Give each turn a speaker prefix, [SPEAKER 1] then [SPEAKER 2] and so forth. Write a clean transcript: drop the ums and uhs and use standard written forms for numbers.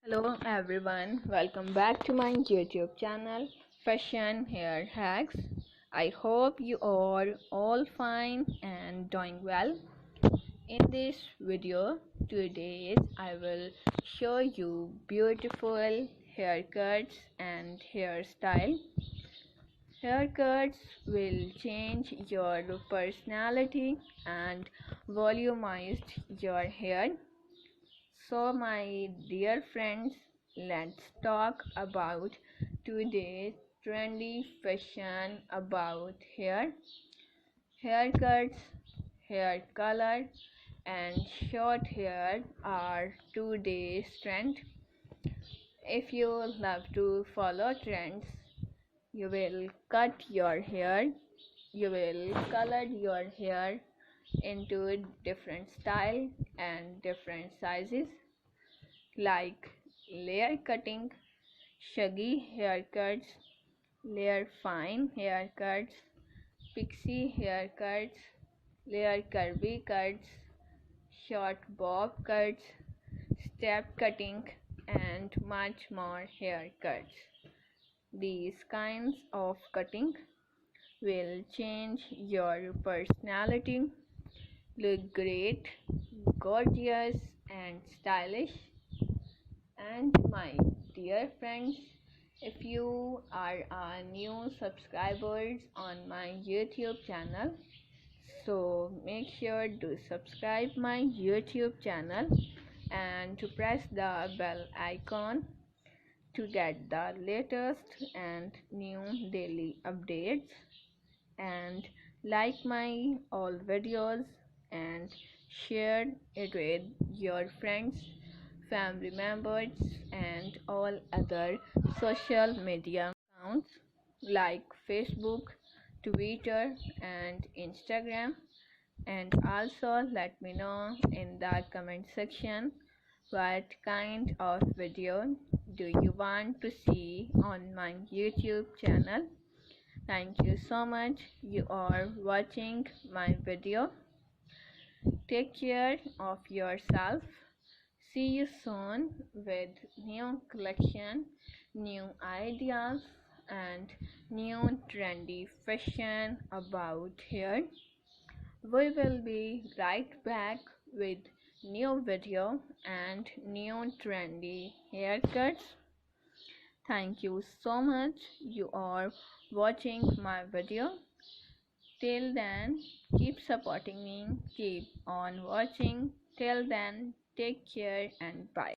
[SPEAKER 1] Hello everyone, welcome back to my YouTube channel Fashion Hair Hacks. I hope you are all fine and doing well. In this video today I will show you beautiful haircuts and hairstyle. Haircuts will change your personality and volumize your hair. So, my dear friends, let's talk about today's trendy fashion about hair, haircuts, hair color, and short hair are today's trend. If you love to follow trends, you will cut your hair, you will color your hair into different style and different sizes like layer cutting, shaggy haircuts, layer fine haircuts, pixie haircuts, layer curvy cuts, short bob cuts, step cutting, and much more haircuts. These kinds of cutting will change your personality, look great, gorgeous, and stylish. And my dear friends, if you are a new subscribers on my YouTube channel, so make sure to subscribe my YouTube channel and to press the bell icon to get the latest and new daily updates, and like my all videos and share it with your friends, family members, and all other social media accounts like Facebook, Twitter, and Instagram. And also let me know in the comment section what kind of video do you want to see on my YouTube channel. Thank you so much you are watching my video. Take care of yourself. See you soon with new collection, new ideas, and new trendy fashion about hair. We will be right back with new video and new trendy haircuts. Thank you so much you are watching my video. Till then, keep supporting me, keep on watching. Till then, take care and bye.